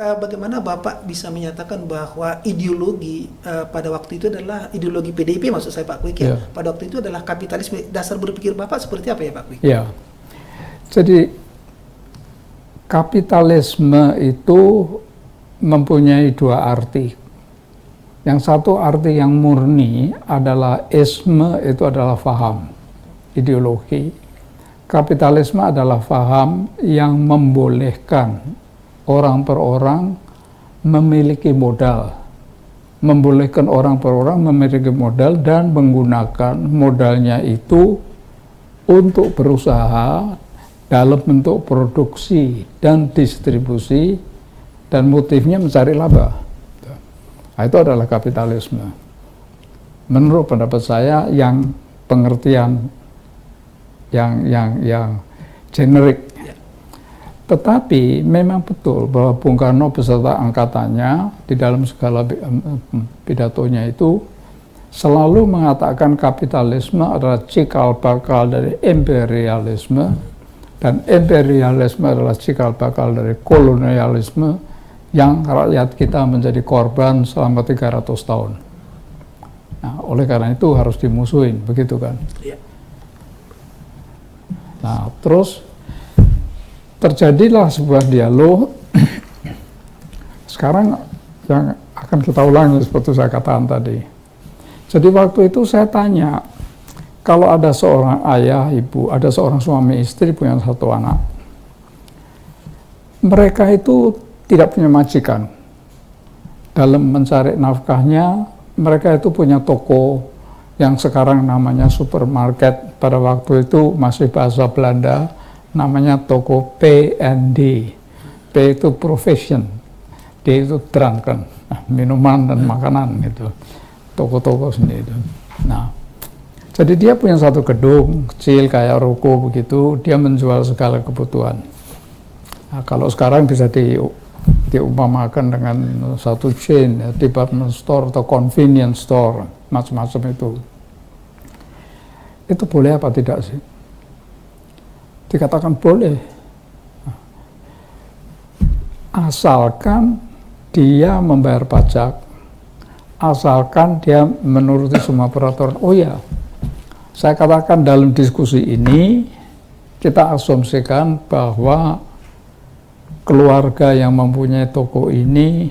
bagaimana Bapak bisa menyatakan bahwa ideologi pada waktu itu adalah ideologi PDIP, maksud saya Pak Kwik ya, pada waktu itu adalah kapitalisme. Dasar berpikir Bapak seperti apa ya Pak Kwik? Ya, jadi kapitalisme itu mempunyai dua arti. Yang satu arti yang murni adalah isme, itu adalah faham, ideologi. Kapitalisme adalah faham yang membolehkan orang per orang memiliki modal, membolehkan orang per orang memiliki modal dan menggunakan modalnya itu untuk berusaha dalam bentuk produksi dan distribusi, dan motifnya mencari laba. Nah, itu adalah kapitalisme. Menurut pendapat saya yang pengertian yang generik. Tetapi memang betul bahwa Bung Karno beserta angkatannya di dalam segala pidatonya itu selalu mengatakan kapitalisme adalah cikal bakal dari imperialisme, dan imperialisme adalah cikal bakal dari kolonialisme yang rakyat kita menjadi korban selama 300 tahun. Nah, oleh karena itu harus dimusuhin, begitu kan? Nah, terus terjadilah sebuah dialog. Sekarang yang akan kita ulangi seperti saya katakan tadi. Jadi waktu itu saya tanya, kalau ada seorang ayah, ibu, ada seorang suami istri punya satu anak, mereka itu tidak punya majikan. Dalam mencari nafkahnya, mereka itu punya toko yang sekarang namanya supermarket. Pada waktu itu masih bahasa Belanda, namanya toko P&D. P itu profession, D itu drunken, minuman dan makanan gitu. Toko-toko sendiri itu. Nah, jadi dia punya satu gedung kecil kayak ruko begitu, dia menjual segala kebutuhan. Nah, kalau sekarang bisa diumpamakan dengan satu chain, ya, department store atau convenience store, macam-macam itu. Itu boleh apa tidak sih? Dikatakan boleh, asalkan dia membayar pajak, asalkan dia menuruti semua peraturan. Oh ya, saya katakan dalam diskusi ini kita asumsikan bahwa keluarga yang mempunyai toko ini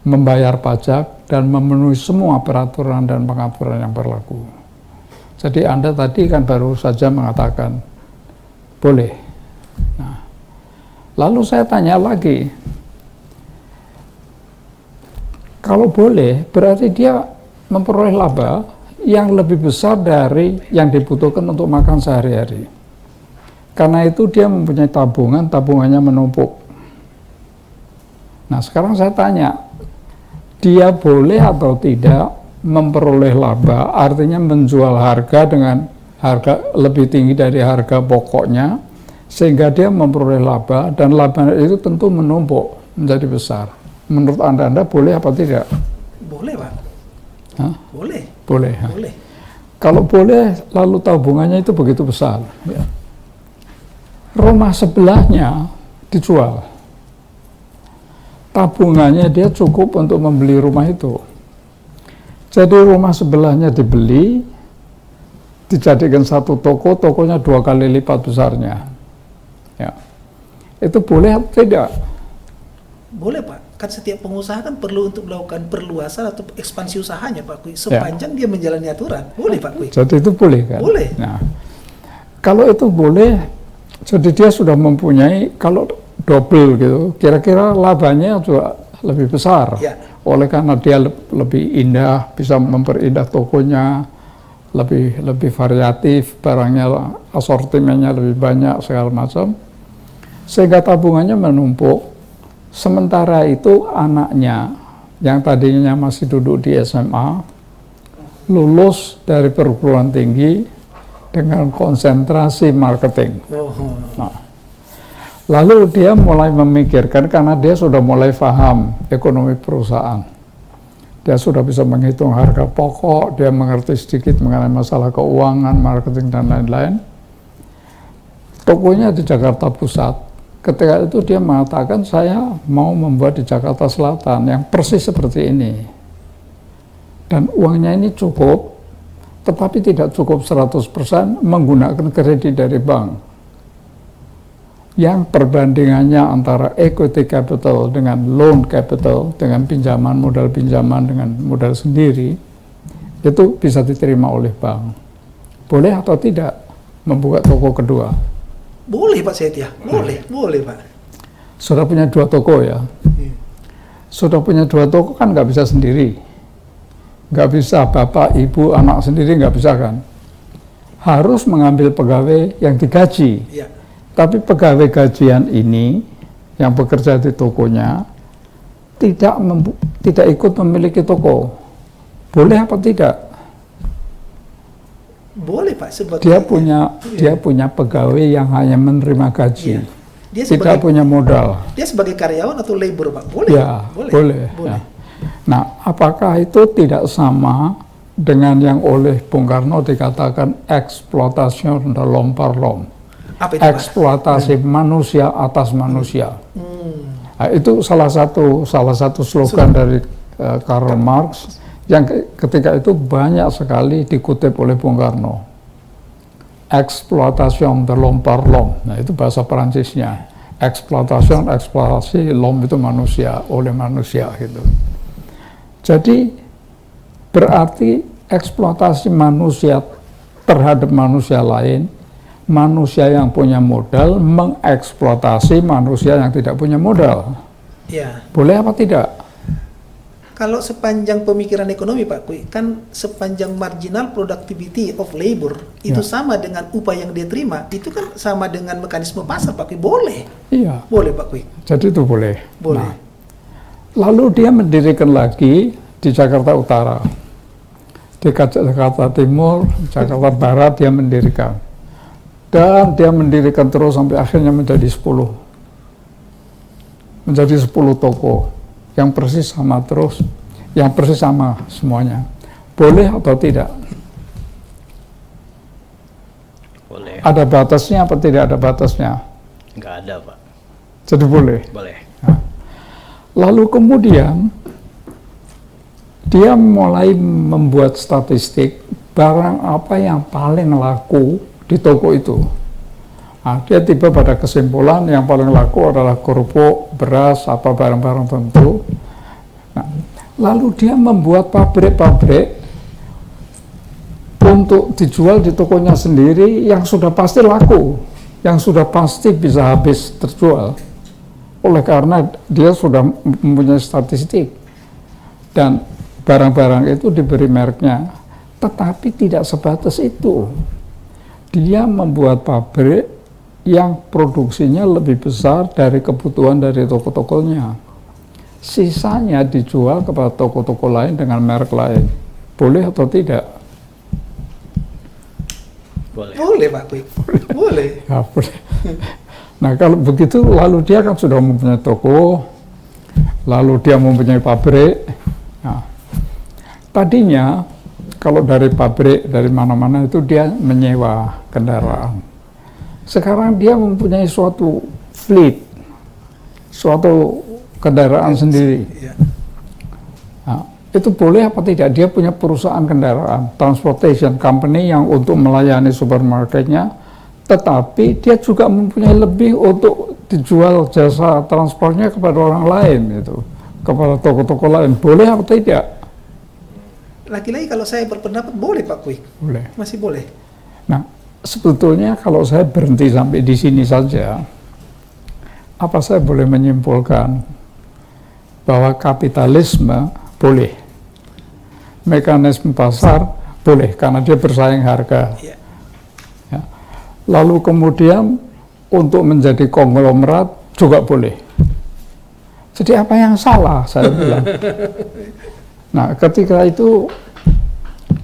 membayar pajak dan memenuhi semua peraturan dan pengaturan yang berlaku. Jadi Anda tadi kan baru saja mengatakan boleh. Nah, lalu saya tanya lagi, kalau boleh berarti dia memperoleh laba yang lebih besar dari yang dibutuhkan untuk makan sehari-hari. Karena itu dia mempunyai tabungan, tabungannya menumpuk. Nah, sekarang saya tanya, dia boleh atau tidak memperoleh laba, artinya menjual harga dengan harga lebih tinggi dari harga pokoknya, sehingga dia memperoleh laba, dan laba itu tentu menumpuk menjadi besar. Menurut Anda boleh apa tidak? Boleh, Pak. Hah? Boleh. Boleh. Boleh. Kalau boleh, lalu tabungannya itu begitu besar. Ya. Rumah sebelahnya dijual. Tabungannya dia cukup untuk membeli rumah itu. Jadi rumah sebelahnya dibeli, dijadikan satu toko, tokonya 2 kali lipat besarnya. Ya. Itu boleh atau tidak? Boleh, Pak. Kan setiap pengusaha kan perlu untuk melakukan perluasan atau ekspansi usahanya, Pak Kwik. Sepanjang dia menjalani aturan. Boleh, Pak Kwik. Jadi itu boleh kan? Boleh. Nah, kalau itu boleh, jadi dia sudah mempunyai, kalau double gitu, kira-kira labanya juga lebih besar. Ya. Oleh karena dia lebih indah, bisa memperindah tokonya, lebih variatif, barangnya, asortimennya lebih banyak, segala macam, sehingga tabungannya menumpuk. Sementara itu anaknya yang tadinya masih duduk di SMA lulus dari perguruan tinggi dengan konsentrasi marketing. Nah, lalu dia mulai memikirkan, karena dia sudah mulai paham ekonomi perusahaan. Dia sudah bisa menghitung harga pokok, dia mengerti sedikit mengenai masalah keuangan, marketing, dan lain-lain. Tokonya di Jakarta Pusat, ketika itu dia mengatakan saya mau membuat di Jakarta Selatan yang persis seperti ini. Dan uangnya ini cukup, tetapi tidak cukup 100% menggunakan kredit dari bank. Yang perbandingannya antara equity capital dengan loan capital, dengan pinjaman, modal pinjaman dengan modal sendiri, itu bisa diterima oleh bank. Boleh atau tidak membuka toko kedua? Boleh Pak Setia, boleh Pak. Sudah punya 2 toko ya? Sudah punya 2 toko kan nggak bisa sendiri. Nggak bisa bapak, ibu, anak sendiri nggak bisa kan? Harus mengambil pegawai yang digaji. Ya. Tapi pegawai gajian ini yang bekerja di tokonya tidak ikut memiliki toko. Boleh apa tidak? Boleh Pak, sebagai Dia punya pegawai yang hanya menerima gaji. Dia tidak punya modal. Dia sebagai karyawan atau labor Pak? Boleh. Ya, boleh. Ya. Nah, apakah itu tidak sama dengan yang oleh Bung Karno dikatakan eksploitasi dalam parlom? Eksploitasi manusia atas manusia. Nah, itu salah satu slogan dari Karl Marx yang ketika itu banyak sekali dikutip oleh Bung Karno. Eksploitasi dalam parlom. Nah, itu bahasa Perancisnya. Eksploitasi, l'homme itu manusia, oleh manusia gitu. Jadi berarti eksploitasi manusia terhadap manusia lain, manusia yang punya modal mengeksploitasi manusia yang tidak punya modal. Ya. Boleh apa tidak? Kalau sepanjang pemikiran ekonomi Pak Kui, kan sepanjang marginal productivity of labor itu sama dengan upah yang dia terima, itu kan sama dengan mekanisme pasar Pak Kui. Boleh. Iya. Boleh Pak Kui. Jadi itu boleh. Boleh. Nah, lalu dia mendirikan lagi di Jakarta Utara, di Jakarta Timur, Jakarta Barat dia mendirikan. Dan dia mendirikan terus sampai akhirnya menjadi 10 toko yang persis sama terus, yang persis sama semuanya. Boleh atau tidak? Boleh. Ada batasnya apa tidak ada batasnya? Nggak ada Pak. Jadi boleh. Boleh. Nah, lalu kemudian dia mulai membuat statistik barang apa yang paling laku di toko itu. Nah, dia tiba pada kesimpulan yang paling laku adalah kerupuk, beras, apa barang-barang tertentu. Nah, lalu dia membuat pabrik-pabrik untuk dijual di tokonya sendiri yang sudah pasti laku, yang sudah pasti bisa habis terjual. Oleh karena dia sudah mempunyai statistik dan barang-barang itu diberi mereknya, tetapi tidak sebatas itu. Dia membuat pabrik yang produksinya lebih besar dari kebutuhan dari toko-tokonya. Sisanya dijual kepada toko-toko lain dengan merek lain. Boleh atau tidak? Boleh. Boleh Pak Kui. Boleh. Ya, boleh. Nah, kalau begitu lalu dia kan sudah mempunyai toko, lalu dia mempunyai pabrik. Nah, tadinya kalau dari pabrik, dari mana-mana itu dia menyewa kendaraan. Sekarang dia mempunyai suatu fleet, suatu kendaraan sendiri. Nah, itu boleh apa tidak? Dia punya perusahaan kendaraan, transportation company yang untuk melayani supermarketnya, tetapi dia juga mempunyai lebih untuk dijual jasa transportnya kepada orang lain, gitu, kepada toko-toko lain. Boleh apa tidak? Lagi-lagi kalau saya berpendapat boleh Pak Kui. Boleh. Masih boleh. Nah, sebetulnya kalau saya berhenti sampai di sini saja, apa saya boleh menyimpulkan bahwa kapitalisme boleh, mekanisme pasar boleh karena dia bersaing harga. Ya. Lalu kemudian untuk menjadi konglomerat juga boleh. Jadi apa yang salah saya bilang? Nah, ketika itu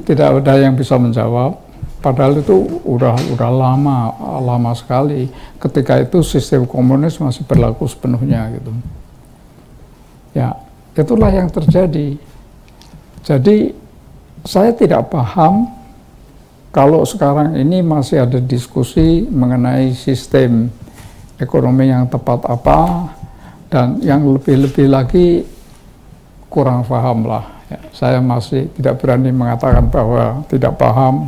tidak ada yang bisa menjawab. Padahal itu udah lama sekali. Ketika itu sistem komunis masih berlaku sepenuhnya gitu. Ya, itulah yang terjadi. Jadi saya tidak paham kalau sekarang ini masih ada diskusi mengenai sistem ekonomi yang tepat apa, dan yang lebih-lebih lagi kurang paham lah. Ya, saya masih tidak berani mengatakan bahwa tidak paham,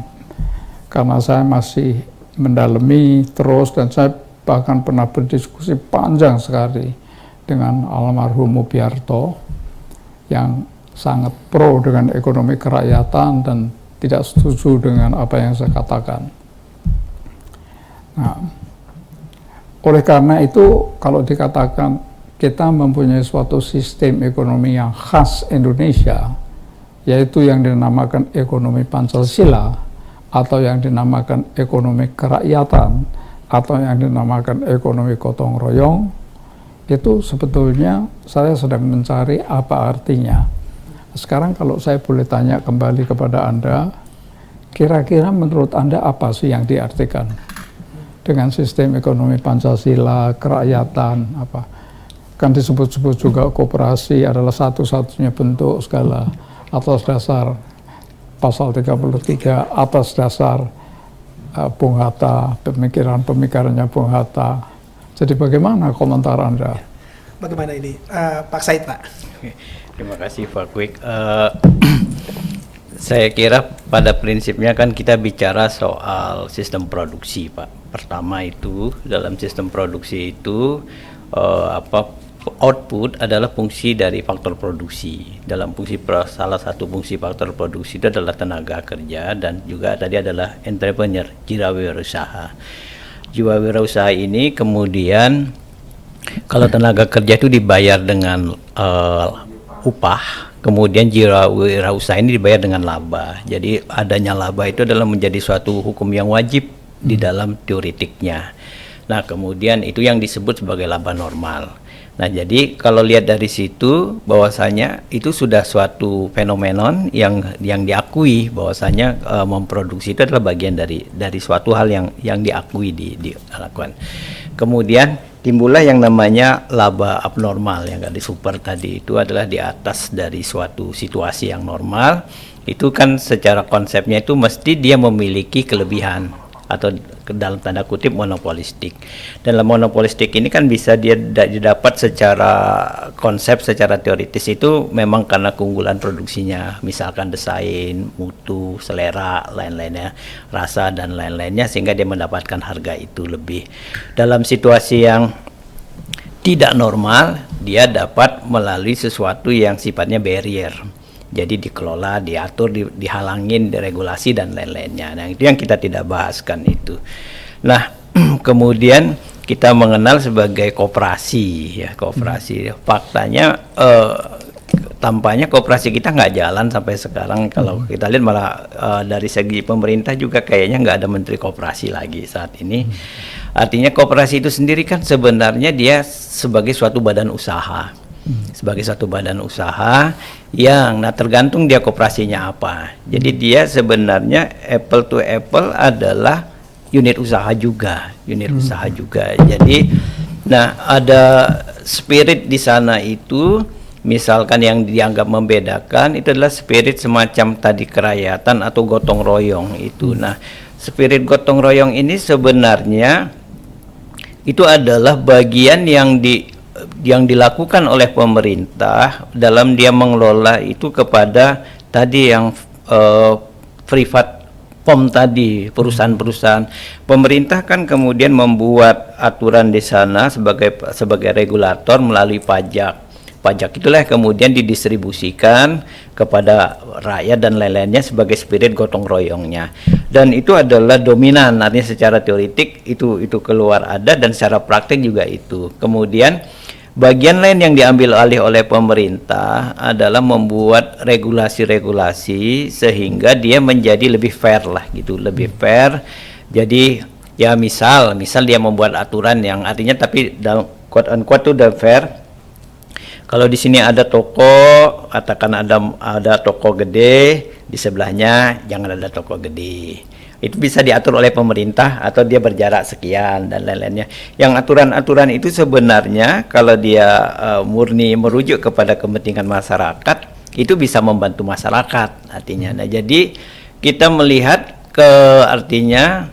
karena saya masih mendalami terus, dan saya bahkan pernah berdiskusi panjang sekali dengan almarhum Mubiarto yang sangat pro dengan ekonomi kerakyatan dan tidak setuju dengan apa yang saya katakan. Nah, oleh karena itu, kalau dikatakan kita mempunyai suatu sistem ekonomi yang khas Indonesia, yaitu yang dinamakan ekonomi Pancasila, atau yang dinamakan ekonomi kerakyatan, atau yang dinamakan ekonomi gotong royong, itu sebetulnya saya sedang mencari apa artinya. Sekarang kalau saya boleh tanya kembali kepada Anda, kira-kira menurut Anda apa sih yang diartikan dengan sistem ekonomi Pancasila, kerakyatan, apa? Kan disebut-sebut juga koperasi adalah satu-satunya bentuk segala atas dasar pasal 33, atas dasar Bung Hatta, pemikirannya Bung Hatta. Jadi bagaimana komentar Anda? Bagaimana ini, Pak Said, Pak? Terima kasih Pak Kwik. Saya kira pada prinsipnya kan kita bicara soal sistem produksi, Pak. Pertama itu dalam sistem produksi itu output adalah fungsi dari faktor produksi. Dalam salah satu fungsi faktor produksi itu adalah tenaga kerja, dan juga tadi adalah entrepreneur, jiwawirausaha. Jiwawirausaha ini kemudian kalau tenaga kerja itu dibayar dengan upah, kemudian jiwawirausaha ini dibayar dengan laba. Jadi adanya laba itu adalah menjadi suatu hukum yang wajib di dalam teoretiknya. Nah, kemudian itu yang disebut sebagai laba normal. Nah, jadi kalau lihat dari situ bahwasanya itu sudah suatu fenomenon yang diakui bahwasanya memproduksi itu adalah bagian dari suatu hal yang diakui dilakukan. Kemudian timbullah yang namanya laba abnormal yang tadi super tadi, itu adalah di atas dari suatu situasi yang normal. Itu kan secara konsepnya itu mesti dia memiliki kelebihan atau dalam tanda kutip monopolistik. Dalam monopolistik ini kan bisa dia didapat secara konsep, secara teoritis itu memang karena keunggulan produksinya, misalkan desain, mutu, selera, lain-lainnya, rasa dan lain-lainnya, sehingga dia mendapatkan harga itu lebih. Dalam situasi yang tidak normal, dia dapat melalui sesuatu yang sifatnya barrier. Jadi dikelola, diatur, dihalangin, diregulasi dan lain-lainnya. Nah, itu yang kita tidak bahaskan itu. Nah, kemudian kita mengenal sebagai koperasi, ya koperasi. Faktanya tampaknya koperasi kita nggak jalan sampai sekarang. Kalau kita lihat malah dari segi pemerintah juga kayaknya nggak ada menteri koperasi lagi saat ini. Artinya koperasi itu sendiri kan sebenarnya dia sebagai suatu badan usaha. Sebagai satu badan usaha yang tergantung dia koperasinya apa. Jadi dia sebenarnya apple to apple adalah unit usaha juga, Jadi ada spirit di sana itu, misalkan yang dianggap membedakan itu adalah spirit semacam tadi kerakyatan atau gotong royong itu. Nah, spirit gotong royong ini sebenarnya itu adalah bagian yang dilakukan oleh pemerintah dalam dia mengelola itu kepada tadi yang privat POM tadi, perusahaan-perusahaan. Pemerintah kan kemudian membuat aturan di sana sebagai regulator melalui pajak. Pajak itulah kemudian didistribusikan kepada rakyat dan lain-lainnya sebagai spirit gotong royongnya. Dan itu adalah dominan, artinya secara teoritik itu keluar ada, dan secara praktik juga itu. Kemudian bagian lain yang diambil alih oleh pemerintah adalah membuat regulasi-regulasi sehingga dia menjadi lebih fair lah gitu, lebih fair. Jadi ya misal dia membuat aturan yang artinya tapi dalam quote unquote itu udah fair. Kalau di sini ada toko, katakan ada toko gede, di sebelahnya jangan ada toko gede. Itu bisa diatur oleh pemerintah atau dia berjarak sekian dan lain-lainnya. Yang aturan-aturan itu sebenarnya kalau dia murni merujuk kepada kepentingan masyarakat, itu bisa membantu masyarakat artinya. Nah, jadi kita melihat artinya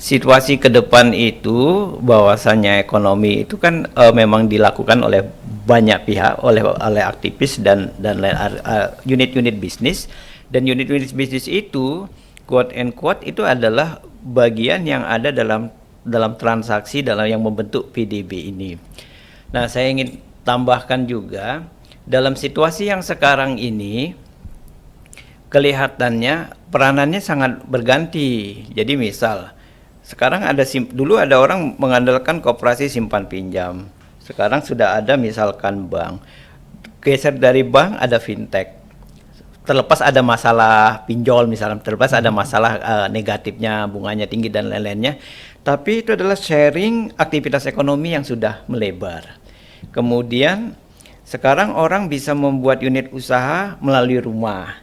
situasi ke depan itu bahwasanya ekonomi itu kan memang dilakukan oleh banyak pihak, oleh aktivis dan unit-unit bisnis, dan unit-unit bisnis itu quote and quote itu adalah bagian yang ada dalam transaksi yang membentuk PDB ini. Nah, saya ingin tambahkan juga dalam situasi yang sekarang ini kelihatannya peranannya sangat berganti. Jadi misal sekarang dulu ada orang mengandalkan koperasi simpan pinjam. Sekarang sudah ada misalkan bank. Geser dari bank ada fintech. Terlepas ada masalah pinjol misalnya, terlepas ada masalah negatifnya, bunganya tinggi dan lain-lainnya. Tapi itu adalah sharing aktivitas ekonomi yang sudah melebar. Kemudian sekarang orang bisa membuat unit usaha melalui rumah.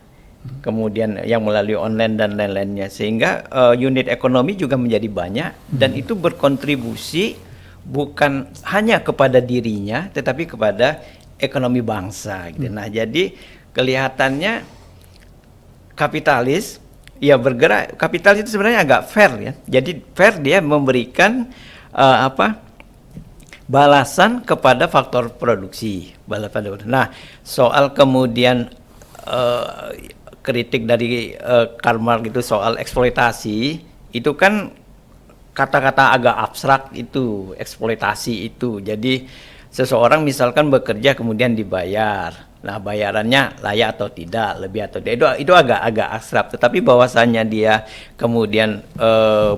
Kemudian yang melalui online dan lain-lainnya, sehingga unit ekonomi juga menjadi banyak dan itu berkontribusi bukan hanya kepada dirinya tetapi kepada ekonomi bangsa gitu. Nah, jadi kelihatannya kapitalis bergerak. Kapitalis itu sebenarnya agak fair ya. Jadi fair, dia memberikan balasan kepada faktor produksi. Nah, soal kemudian kritik dari Karl Marx itu soal eksploitasi, itu kan kata-kata agak abstrak itu, eksploitasi itu. Jadi seseorang misalkan bekerja kemudian dibayar. Nah, bayarannya layak atau tidak, lebih atau tidak, itu agak abstrak. Tetapi bahwasannya dia kemudian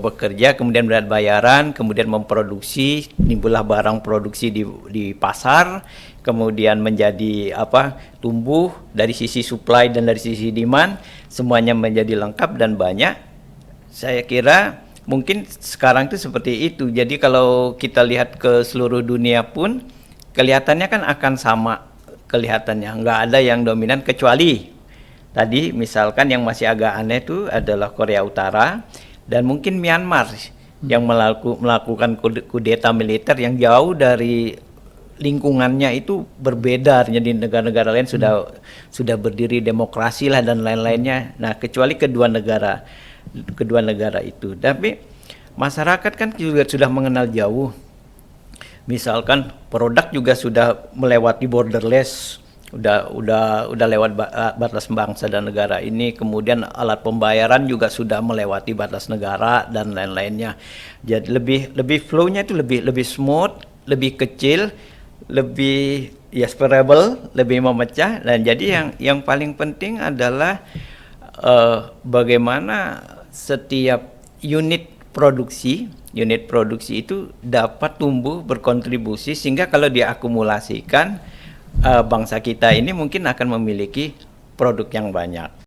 bekerja, kemudian melihat bayaran, kemudian memproduksi, timbullah barang produksi di pasar, kemudian menjadi tumbuh dari sisi supply dan dari sisi demand, semuanya menjadi lengkap dan banyak. Saya kira mungkin sekarang itu seperti itu. Jadi kalau kita lihat ke seluruh dunia pun kelihatannya kan akan sama, kelihatannya nggak ada yang dominan, kecuali tadi misalkan yang masih agak aneh itu adalah Korea Utara dan mungkin Myanmar yang melakukan kudeta militer yang jauh dari lingkungannya itu berbeda. Jadi negara-negara lain sudah berdiri demokrasi lah dan lain-lainnya. Nah, kecuali kedua negara itu. Tapi masyarakat kan juga sudah mengenal jauh. Misalkan produk juga sudah melewati borderless, udah lewat batas bangsa dan negara ini. Kemudian alat pembayaran juga sudah melewati batas negara dan lain-lainnya. Jadi lebih flow-nya itu lebih smooth, lebih kecil, lebih spreadable, lebih memecah. Dan jadi yang paling penting adalah bagaimana setiap unit produksi itu dapat tumbuh berkontribusi, sehingga kalau diakumulasikan bangsa kita ini mungkin akan memiliki produk yang banyak.